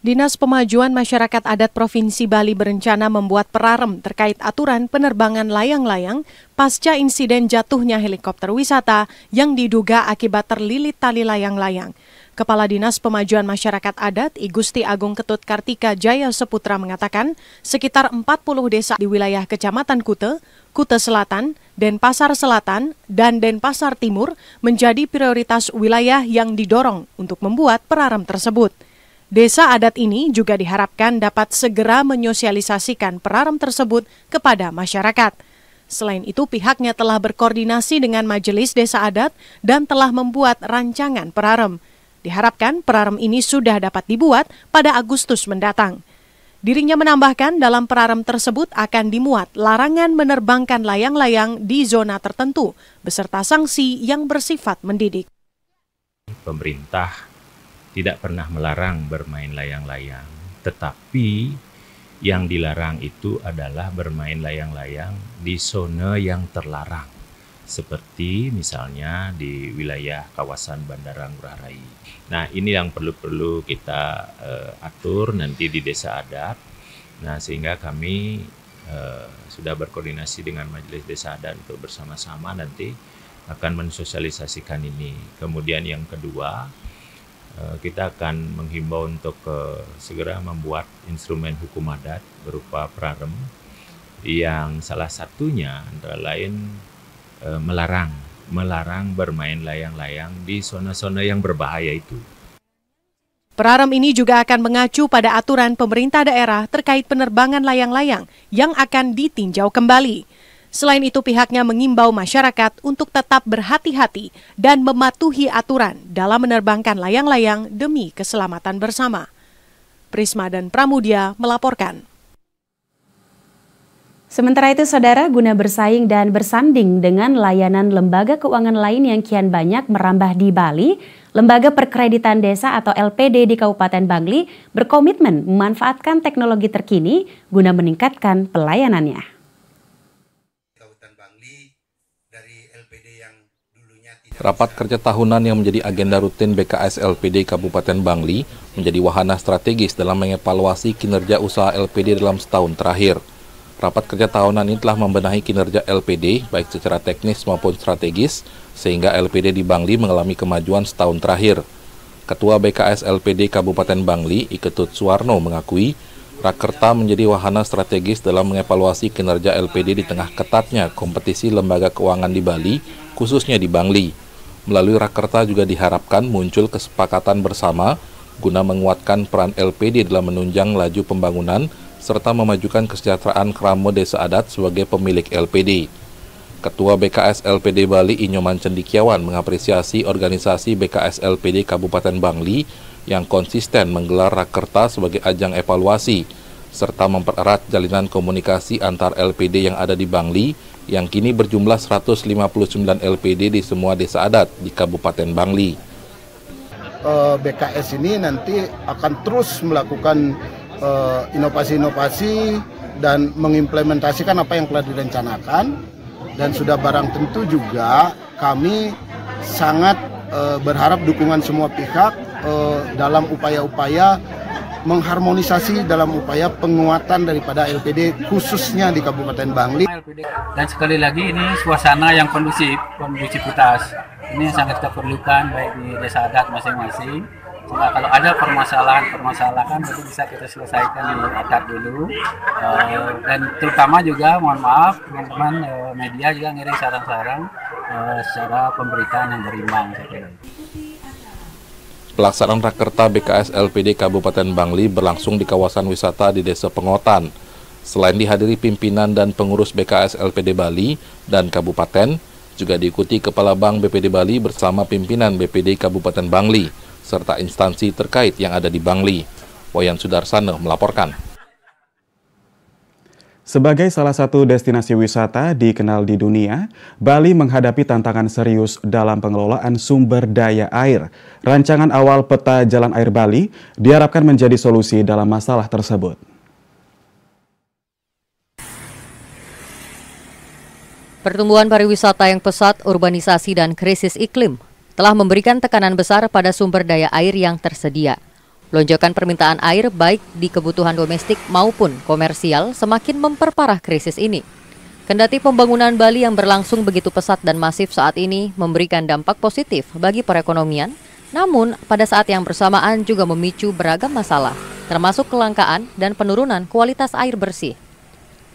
Dinas Pemajuan Masyarakat Adat Provinsi Bali berencana membuat perarem terkait aturan penerbangan layang-layang pasca insiden jatuhnya helikopter wisata yang diduga akibat terlilit tali layang-layang. Kepala Dinas Pemajuan Masyarakat Adat I Gusti Agung Ketut Kartika Jaya Seputra mengatakan sekitar 40 desa di wilayah Kecamatan Kute, Kute Selatan, Denpasar Selatan, dan Denpasar Timur menjadi prioritas wilayah yang didorong untuk membuat perarem tersebut. Desa adat ini juga diharapkan dapat segera menyosialisasikan perarem tersebut kepada masyarakat. Selain itu, pihaknya telah berkoordinasi dengan Majelis Desa Adat dan telah membuat rancangan perarem. Diharapkan perarem ini sudah dapat dibuat pada Agustus mendatang. Dirinya menambahkan dalam perarem tersebut akan dimuat larangan menerbangkan layang-layang di zona tertentu beserta sanksi yang bersifat mendidik. Pemerintah tidak pernah melarang bermain layang-layang, tetapi yang dilarang itu adalah bermain layang-layang di zona yang terlarang, seperti misalnya di wilayah kawasan Bandara Ngurah Rai. Nah, ini yang perlu kita atur nanti di desa adat. Nah, sehingga kami sudah berkoordinasi dengan Majelis Desa Adat untuk bersama-sama nanti akan mensosialisasikan ini. Kemudian yang kedua, kita akan menghimbau untuk segera membuat instrumen hukum adat berupa perarem yang salah satunya antara lain melarang melarang bermain layang-layang di zona-zona yang berbahaya itu. Praram ini juga akan mengacu pada aturan pemerintah daerah terkait penerbangan layang-layang yang akan ditinjau kembali. Selain itu, pihaknya mengimbau masyarakat untuk tetap berhati-hati dan mematuhi aturan dalam menerbangkan layang-layang demi keselamatan bersama. Prisma dan Pramudia melaporkan. Sementara itu, Saudara, guna bersaing dan bersanding dengan layanan lembaga keuangan lain yang kian banyak merambah di Bali, Lembaga Perkreditan Desa atau LPD di Kabupaten Bangli berkomitmen memanfaatkan teknologi terkini guna meningkatkan pelayanannya. Rapat kerja tahunan yang menjadi agenda rutin BKS LPD Kabupaten Bangli menjadi wahana strategis dalam mengevaluasi kinerja usaha LPD dalam setahun terakhir. Rapat kerja tahunan ini telah membenahi kinerja LPD baik secara teknis maupun strategis, sehingga LPD di Bangli mengalami kemajuan setahun terakhir. Ketua BKS LPD Kabupaten Bangli, Iketut Suwarno, mengakui Rakerta menjadi wahana strategis dalam mengevaluasi kinerja LPD di tengah ketatnya kompetisi lembaga keuangan di Bali, khususnya di Bangli. Melalui Rakerta juga diharapkan muncul kesepakatan bersama guna menguatkan peran LPD dalam menunjang laju pembangunan serta memajukan kesejahteraan Kramo Desa Adat sebagai pemilik LPD. Ketua BKS LPD Bali Inyoman Cendikiawan mengapresiasi organisasi BKS LPD Kabupaten Bangli yang konsisten menggelar Rakerta sebagai ajang evaluasi, serta mempererat jalinan komunikasi antar LPD yang ada di Bangli, yang kini berjumlah 159 LPD di semua desa adat di Kabupaten Bangli. BKS ini nanti akan terus melakukan inovasi-inovasi dan mengimplementasikan apa yang telah direncanakan, dan sudah barang tentu juga kami sangat berharap dukungan semua pihak dalam upaya-upaya mengharmonisasi dalam upaya penguatan daripada LPD khususnya di Kabupaten Bangli. Dan sekali lagi ini suasana yang kondusivitas. Ini yang sangat kita perlukan baik di desa adat masing-masing. Sehingga kalau ada permasalahan itu bisa kita selesaikan di akar dulu. Dan terutama juga mohon maaf teman-teman media juga ngirim saran-saran secara pemberitaan yang berimbang, saya kira. Pelaksanaan Rakerta BKS LPD Kabupaten Bangli berlangsung di kawasan wisata di Desa Pengotan. Selain dihadiri pimpinan dan pengurus BKS LPD Bali dan Kabupaten, juga diikuti Kepala Bank BPD Bali bersama pimpinan BPD Kabupaten Bangli, serta instansi terkait yang ada di Bangli. Wayan Sudarsana melaporkan. Sebagai salah satu destinasi wisata dikenal di dunia, Bali menghadapi tantangan serius dalam pengelolaan sumber daya air. Rancangan awal peta jalan air Bali diharapkan menjadi solusi dalam masalah tersebut. Pertumbuhan pariwisata yang pesat, urbanisasi dan krisis iklim telah memberikan tekanan besar pada sumber daya air yang tersedia. Lonjakan permintaan air baik di kebutuhan domestik maupun komersial semakin memperparah krisis ini. Kendati pembangunan Bali yang berlangsung begitu pesat dan masif saat ini memberikan dampak positif bagi perekonomian, namun pada saat yang bersamaan juga memicu beragam masalah, termasuk kelangkaan dan penurunan kualitas air bersih.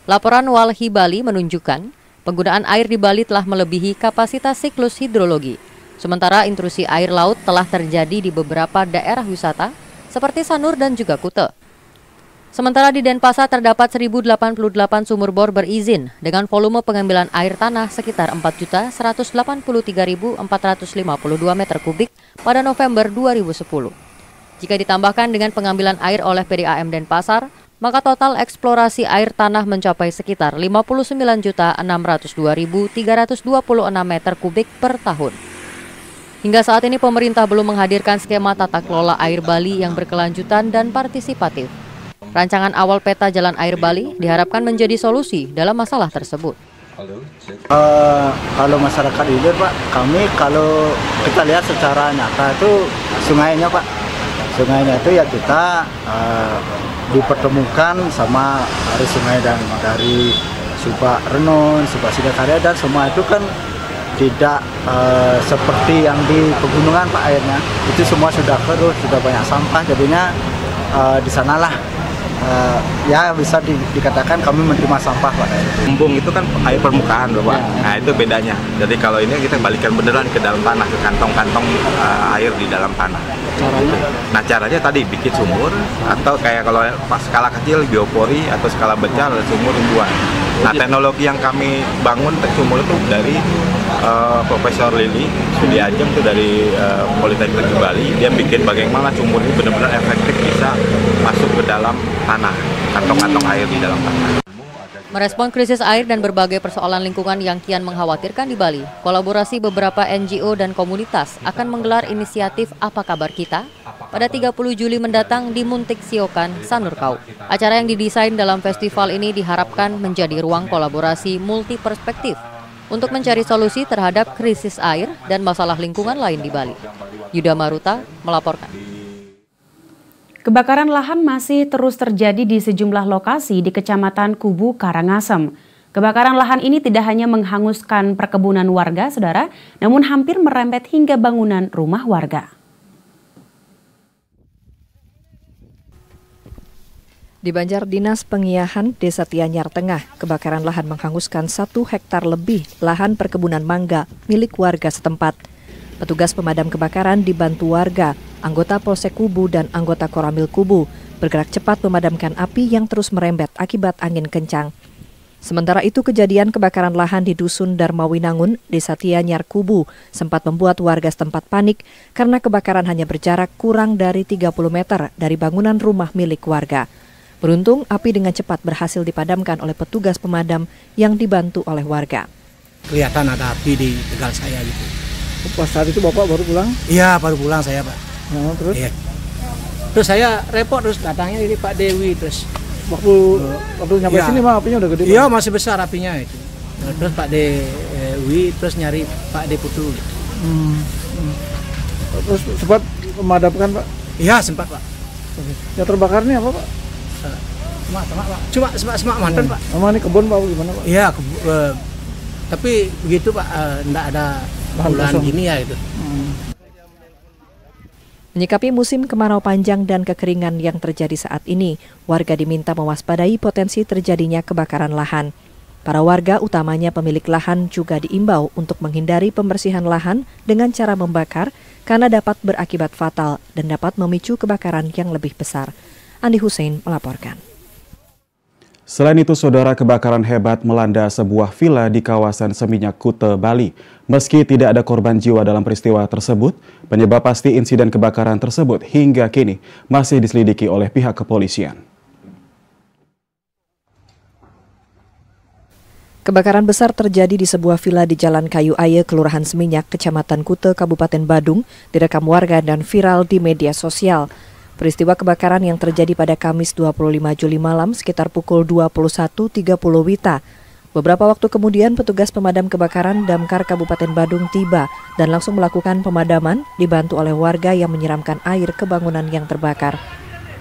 Laporan Walhi Bali menunjukkan penggunaan air di Bali telah melebihi kapasitas siklus hidrologi. Sementara intrusi air laut telah terjadi di beberapa daerah wisata seperti Sanur dan juga Kuta. Sementara di Denpasar terdapat 1088 sumur bor berizin dengan volume pengambilan air tanah sekitar 4.183.452 meter kubik pada November 2010. Jika ditambahkan dengan pengambilan air oleh PDAM Denpasar, maka total eksplorasi air tanah mencapai sekitar 59.602.326 meter kubik per tahun. Hingga saat ini pemerintah belum menghadirkan skema tata kelola air Bali yang berkelanjutan dan partisipatif. Rancangan awal peta jalan air Bali diharapkan menjadi solusi dalam masalah tersebut. Kalau masyarakat hilir Pak, kami kalau kita lihat secara nyata itu sungainya Pak. Sungainya itu ya kita dipertemukan sama dari sungai dan dari Subak Renon, Subak Sidakarya, dan semua itu kan tidak seperti yang di pegunungan Pak airnya. Itu semua sudah keruh, sudah banyak sampah, jadinya di sanalah ya bisa dikatakan kami menerima sampah Pak. Embung itu kan air permukaan Bapak. Nah itu bedanya. Jadi kalau ini kita balikan beneran ke dalam tanah, ke kantong-kantong air di dalam tanah. Caranya? Nah caranya tadi bikin sumur atau kayak kalau skala kecil biopori atau skala besar sumur tumbuhan. Nah teknologi yang kami bangun sumur itu dari Profesor Lili Sudiajeng itu dari Politeknik Bali. Dia bikin bagaimana sumur ini benar-benar efektif bisa masuk ke dalam tanah, kantong-kantong air di dalam tanah. Merespon krisis air dan berbagai persoalan lingkungan yang kian mengkhawatirkan di Bali, kolaborasi beberapa NGO dan komunitas akan menggelar inisiatif Apa Kabar Kita pada 30 Juli mendatang di Muntik Siokan, Sanurkau. Acara yang didesain dalam festival ini diharapkan menjadi ruang kolaborasi multi perspektif untuk mencari solusi terhadap krisis air dan masalah lingkungan lain di Bali. Yuda Maruta melaporkan. Kebakaran lahan masih terus terjadi di sejumlah lokasi di Kecamatan Kubu, Karangasem. Kebakaran lahan ini tidak hanya menghanguskan perkebunan warga, saudara, namun hampir merembet hingga bangunan rumah warga. Di Banjar Dinas Pengiahan, Desa Tianyar Tengah, kebakaran lahan menghanguskan 1 hektar lebih lahan perkebunan mangga milik warga setempat. Petugas pemadam kebakaran dibantu warga, anggota Polsek Kubu dan anggota Koramil Kubu bergerak cepat memadamkan api yang terus merembet akibat angin kencang. Sementara itu kejadian kebakaran lahan di Dusun Darmawinangun, Desa Tianyar Kubu sempat membuat warga setempat panik karena kebakaran hanya berjarak kurang dari 30 meter dari bangunan rumah milik warga. Beruntung api dengan cepat berhasil dipadamkan oleh petugas pemadam yang dibantu oleh warga. Kelihatan ada api di tegal saya gitu. Pas saat itu Bapak baru pulang? Iya, baru pulang saya Pak. Oh, terus? Iya. Terus saya repot terus datangnya ini Pak Dewi terus. Waktu nyampe sini mah apinya udah gede. Iya, masih besar apinya itu. Terus Pak Dewi terus nyari Pak De Putu. Gitu. Terus sempat memadamkan Pak? Iya, sempat Pak. Yang terbakar ini apa Pak? Semak Pak. Cuma mantan Pak. Sama ini kebun Pak gimana Pak? Iya, tapi begitu Pak, enggak ada bulan ini ya itu. Menyikapi musim kemarau panjang dan kekeringan yang terjadi saat ini, warga diminta mewaspadai potensi terjadinya kebakaran lahan. Para warga, utamanya pemilik lahan, juga diimbau untuk menghindari pembersihan lahan dengan cara membakar karena dapat berakibat fatal dan dapat memicu kebakaran yang lebih besar. Andi Hussein melaporkan. Selain itu, saudara, kebakaran hebat melanda sebuah villa di kawasan Seminyak, Kuta, Bali. Meski tidak ada korban jiwa dalam peristiwa tersebut, penyebab pasti insiden kebakaran tersebut hingga kini masih diselidiki oleh pihak kepolisian. Kebakaran besar terjadi di sebuah villa di Jalan Kayu Aye, Kelurahan Seminyak, Kecamatan Kuta, Kabupaten Badung, direkam warga dan viral di media sosial. Peristiwa kebakaran yang terjadi pada Kamis 25 Juli malam sekitar pukul 21.30 WITA. Beberapa waktu kemudian petugas pemadam kebakaran Damkar Kabupaten Badung tiba dan langsung melakukan pemadaman dibantu oleh warga yang menyiramkan air ke bangunan yang terbakar.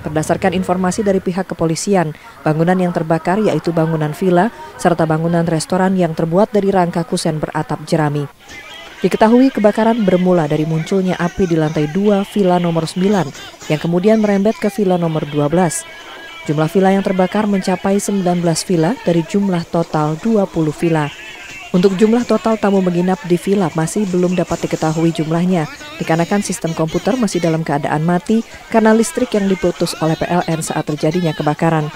Berdasarkan informasi dari pihak kepolisian, bangunan yang terbakar yaitu bangunan villa serta bangunan restoran yang terbuat dari rangka kusen beratap jerami. Diketahui kebakaran bermula dari munculnya api di lantai 2 villa nomor 9 yang kemudian merembet ke villa nomor 12. Jumlah villa yang terbakar mencapai 19 villa dari jumlah total 20 villa. Untuk jumlah total tamu menginap di villa masih belum dapat diketahui jumlahnya, dikarenakan sistem komputer masih dalam keadaan mati karena listrik yang diputus oleh PLN saat terjadinya kebakaran.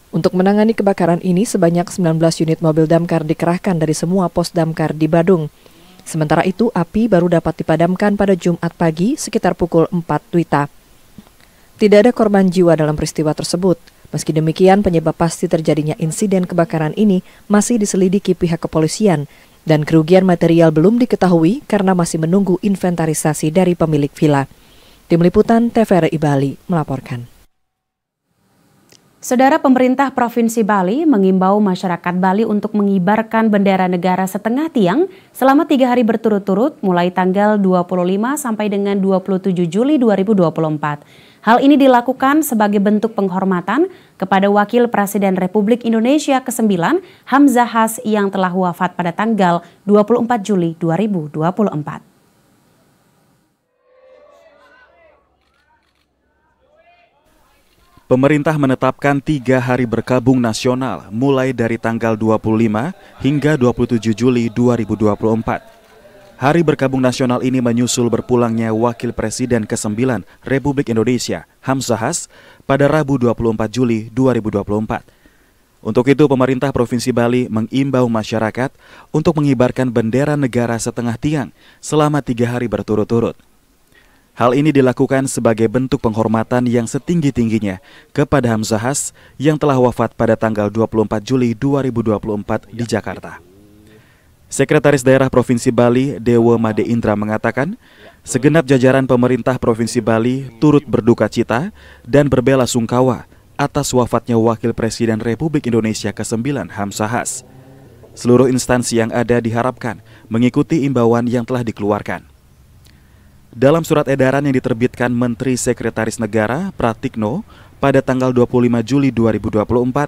Untuk menangani kebakaran ini, sebanyak 19 unit mobil damkar dikerahkan dari semua pos damkar di Badung. Sementara itu, api baru dapat dipadamkan pada Jumat pagi sekitar pukul 4 WITA. Tidak ada korban jiwa dalam peristiwa tersebut. Meski demikian, penyebab pasti terjadinya insiden kebakaran ini masih diselidiki pihak kepolisian dan kerugian material belum diketahui karena masih menunggu inventarisasi dari pemilik villa. Tim Liputan TVRI Bali melaporkan. Saudara, pemerintah Provinsi Bali mengimbau masyarakat Bali untuk mengibarkan bendera negara setengah tiang selama 3 hari berturut-turut mulai tanggal 25 sampai dengan 27 Juli 2024. Hal ini dilakukan sebagai bentuk penghormatan kepada Wakil Presiden Republik Indonesia ke-9 Hamzah Has yang telah wafat pada tanggal 24 Juli 2024. Pemerintah menetapkan 3 hari berkabung nasional mulai dari tanggal 25 hingga 27 Juli 2024. Hari berkabung nasional ini menyusul berpulangnya Wakil Presiden ke-9 Republik Indonesia, Hamzahas, pada Rabu 24 Juli 2024. Untuk itu, pemerintah Provinsi Bali mengimbau masyarakat untuk mengibarkan bendera negara setengah tiang selama 3 hari berturut-turut. Hal ini dilakukan sebagai bentuk penghormatan yang setinggi-tingginya kepada Hamzahas yang telah wafat pada tanggal 24 Juli 2024 di Jakarta. Sekretaris Daerah Provinsi Bali, Dewa Made Indra mengatakan, segenap jajaran pemerintah Provinsi Bali turut berduka cita dan berbela sungkawa atas wafatnya Wakil Presiden Republik Indonesia ke-9 Hamzahas. Seluruh instansi yang ada diharapkan mengikuti imbauan yang telah dikeluarkan. Dalam surat edaran yang diterbitkan Menteri Sekretaris Negara Pratikno pada tanggal 25 Juli 2024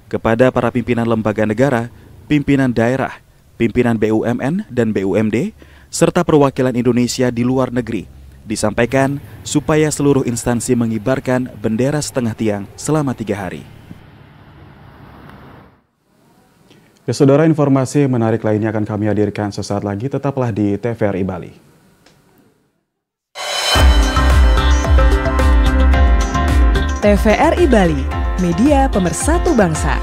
kepada para pimpinan lembaga negara, pimpinan daerah, pimpinan BUMN dan BUMD, serta perwakilan Indonesia di luar negeri, disampaikan supaya seluruh instansi mengibarkan bendera setengah tiang selama 3 hari. Ya, saudara, informasi menarik lainnya akan kami hadirkan sesaat lagi. Tetaplah di TVRI Bali. TVRI Bali, media pemersatu bangsa.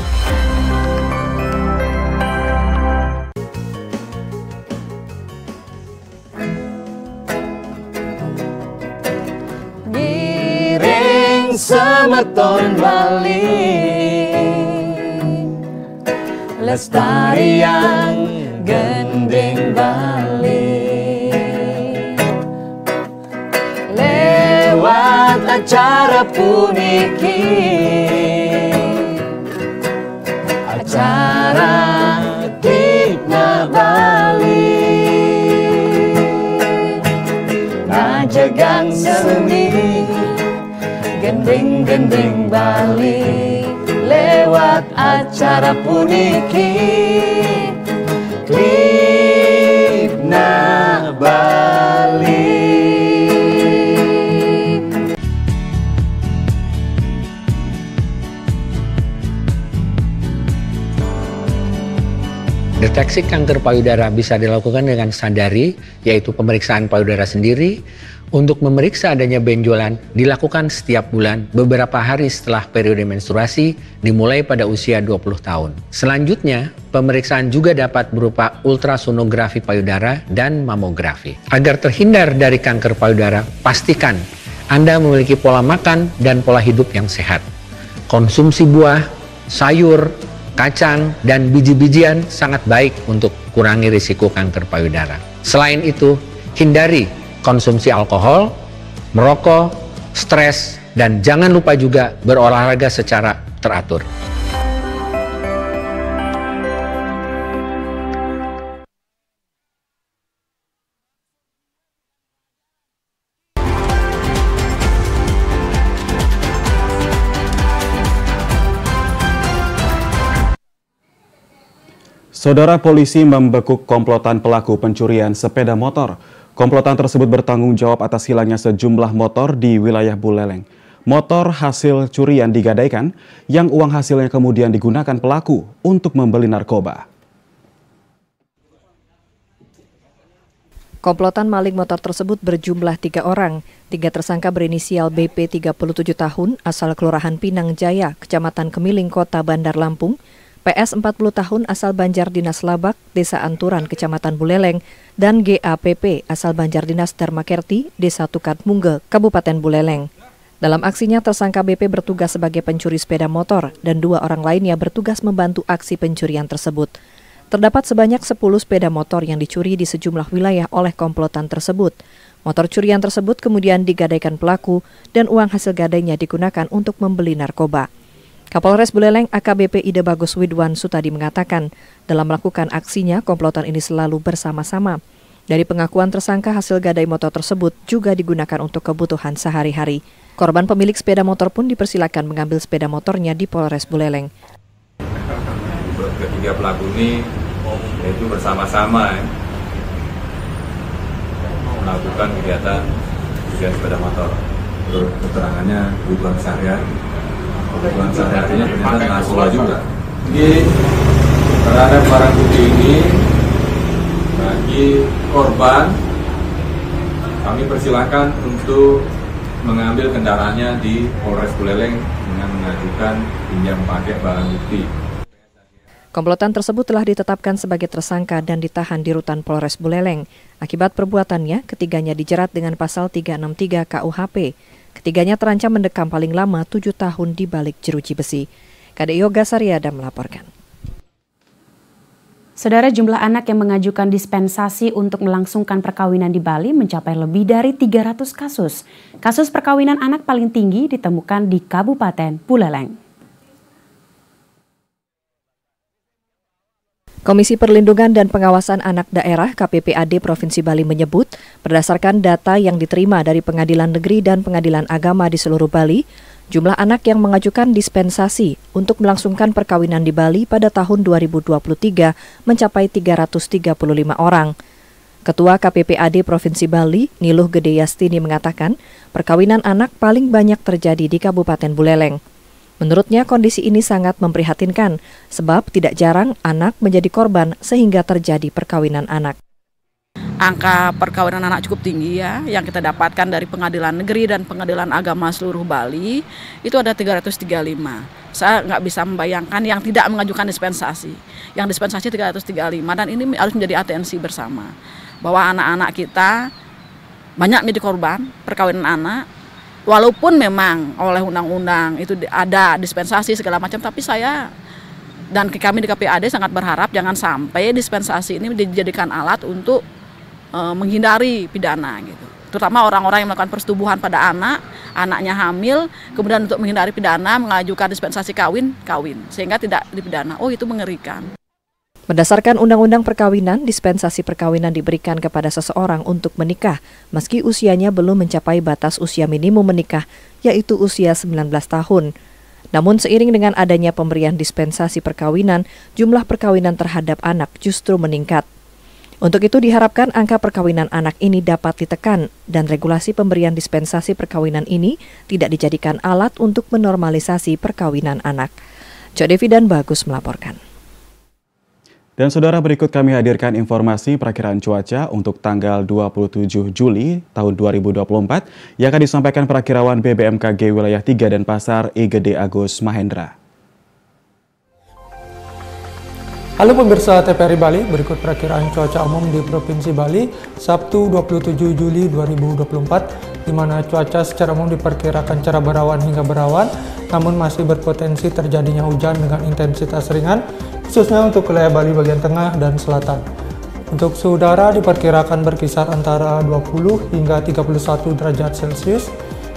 Giring semeton Bali, lestarian gending Bali. Lewat acara puniki, acara Dikna Bali, najagang seni gending-gending Bali. Lewat acara puniki, Dikna Bali. Deteksi kanker payudara bisa dilakukan dengan sadari, yaitu pemeriksaan payudara sendiri. Untuk memeriksa adanya benjolan dilakukan setiap bulan beberapa hari setelah periode menstruasi dimulai pada usia 20 tahun. Selanjutnya, pemeriksaan juga dapat berupa ultrasonografi payudara dan mamografi. Agar terhindar dari kanker payudara, pastikan Anda memiliki pola makan dan pola hidup yang sehat. Konsumsi buah, sayur, kacang, dan biji-bijian sangat baik untuk kurangi risiko kanker payudara. Selain itu, hindari konsumsi alkohol, merokok, stres, dan jangan lupa juga berolahraga secara teratur. Saudara, polisi membekuk komplotan pelaku pencurian sepeda motor. Komplotan tersebut bertanggung jawab atas hilangnya sejumlah motor di wilayah Buleleng. Motor hasil curian digadaikan, yang uang hasilnya kemudian digunakan pelaku untuk membeli narkoba. Komplotan maling motor tersebut berjumlah 3 orang. 3 tersangka berinisial BP 37 tahun, asal Kelurahan Pinang Jaya, Kecamatan Kemiling, Kota Bandar Lampung, PS 40 tahun asal Banjardinas Labak, Desa Anturan, Kecamatan Buleleng, dan GAPP asal Banjardinas Dharmakerti, Desa Tukat Mungge, Kabupaten Buleleng. Dalam aksinya, tersangka BP bertugas sebagai pencuri sepeda motor dan 2 orang lainnya bertugas membantu aksi pencurian tersebut. Terdapat sebanyak 10 sepeda motor yang dicuri di sejumlah wilayah oleh komplotan tersebut. Motor curian tersebut kemudian digadaikan pelaku dan uang hasil gadainya digunakan untuk membeli narkoba. Kapolres Buleleng AKBP Ide Bagus Widwan Sutadi mengatakan, dalam melakukan aksinya, komplotan ini selalu bersama-sama. Dari pengakuan tersangka, hasil gadai motor tersebut juga digunakan untuk kebutuhan sehari-hari. Korban pemilik sepeda motor pun dipersilakan mengambil sepeda motornya di Polres Buleleng. Ketiga pelaku ini yaitu bersama-sama melakukan kegiatan sepeda motor. Keterangannya kebutuhan sehari-hari. artinya ternyata narkoba juga. Jadi terhadap barang bukti ini bagi korban kami persilahkan untuk mengambil kendaraannya di Polres Buleleng dengan mengajukan pinjam pakai barang bukti. Komplotan tersebut telah ditetapkan sebagai tersangka dan ditahan di rutan Polres Buleleng. Akibat perbuatannya, ketiganya dijerat dengan pasal 363 KUHP. Ketiganya terancam mendekam paling lama 7 tahun di balik jeruji besi. Kade Yoga Saryada melaporkan. Saudara, jumlah anak yang mengajukan dispensasi untuk melangsungkan perkawinan di Bali mencapai lebih dari 300 kasus. Kasus perkawinan anak paling tinggi ditemukan di Kabupaten Buleleng. Komisi Perlindungan dan Pengawasan Anak Daerah KPPAD Provinsi Bali menyebut, berdasarkan data yang diterima dari Pengadilan Negeri dan Pengadilan Agama di seluruh Bali, jumlah anak yang mengajukan dispensasi untuk melangsungkan perkawinan di Bali pada tahun 2023 mencapai 335 orang. Ketua KPPAD Provinsi Bali, Niluh Gede Yastini mengatakan, perkawinan anak paling banyak terjadi di Kabupaten Buleleng. Menurutnya kondisi ini sangat memprihatinkan, sebab tidak jarang anak menjadi korban sehingga terjadi perkawinan anak. Angka perkawinan anak cukup tinggi ya, yang kita dapatkan dari Pengadilan Negeri dan Pengadilan Agama seluruh Bali, itu ada 335. Saya nggak bisa membayangkan yang tidak mengajukan dispensasi. Yang dispensasi 335, dan ini harus menjadi atensi bersama. Bahwa anak-anak kita banyak menjadi korban perkawinan anak, walaupun memang oleh undang-undang itu ada dispensasi segala macam, tapi saya dan kami di KPAD sangat berharap jangan sampai dispensasi ini dijadikan alat untuk menghindari pidana gitu. Terutama orang-orang yang melakukan persetubuhan pada anak, anaknya hamil, kemudian untuk menghindari pidana mengajukan dispensasi kawin, sehingga tidak dipidana. Oh, itu mengerikan. Berdasarkan Undang-Undang Perkawinan, dispensasi perkawinan diberikan kepada seseorang untuk menikah, meski usianya belum mencapai batas usia minimum menikah, yaitu usia 19 tahun. Namun seiring dengan adanya pemberian dispensasi perkawinan, jumlah perkawinan terhadap anak justru meningkat. Untuk itu diharapkan angka perkawinan anak ini dapat ditekan dan regulasi pemberian dispensasi perkawinan ini tidak dijadikan alat untuk menormalisasi perkawinan anak. Cok Devi dan Bagus melaporkan. Dan saudara, berikut kami hadirkan informasi perakiraan cuaca untuk tanggal 27 Juli tahun 2024 yang akan disampaikan perakirawan BBMKG Wilayah 3 dan Pasar IGD Agus Mahendra. Halo pemirsa TVRI Bali, berikut perakiraan cuaca umum di Provinsi Bali Sabtu 27 Juli 2024, di mana cuaca secara umum diperkirakan cerah berawan hingga berawan, namun masih berpotensi terjadinya hujan dengan intensitas ringan, khususnya untuk wilayah Bali bagian tengah dan selatan. Untuk suhu udara diperkirakan berkisar antara 20 hingga 31 derajat Celcius,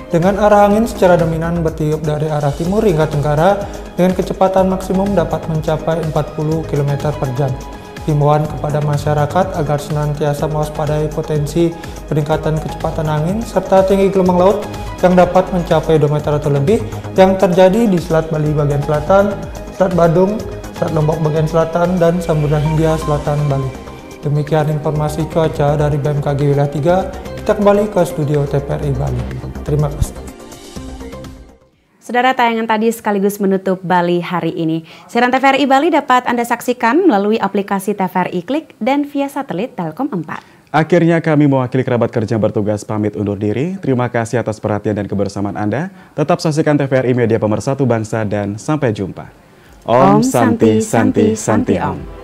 dengan arah angin secara dominan bertiup dari arah timur hingga tenggara dengan kecepatan maksimum dapat mencapai 40 km per jam. Himbauan kepada masyarakat agar senantiasa mewaspadai potensi peningkatan kecepatan angin serta tinggi gelombang laut yang dapat mencapai 2 meter atau lebih yang terjadi di Selat Bali bagian selatan, Selat Badung, Selat Lombok bagian selatan, dan Samudra Hindia Selatan Bali. Demikian informasi cuaca dari BMKG Wilayah 3. Kita kembali ke studio TVRI Bali. Terima kasih. Saudara, tayangan tadi sekaligus menutup Bali hari ini. Siaran TVRI Bali dapat Anda saksikan melalui aplikasi TVRI Klik dan via satelit Telkom 4. Akhirnya kami mewakili kerabat kerja bertugas pamit undur diri. Terima kasih atas perhatian dan kebersamaan Anda. Tetap saksikan TVRI Media Pemersatu Bangsa dan sampai jumpa. Om Santi Santi Santi Om.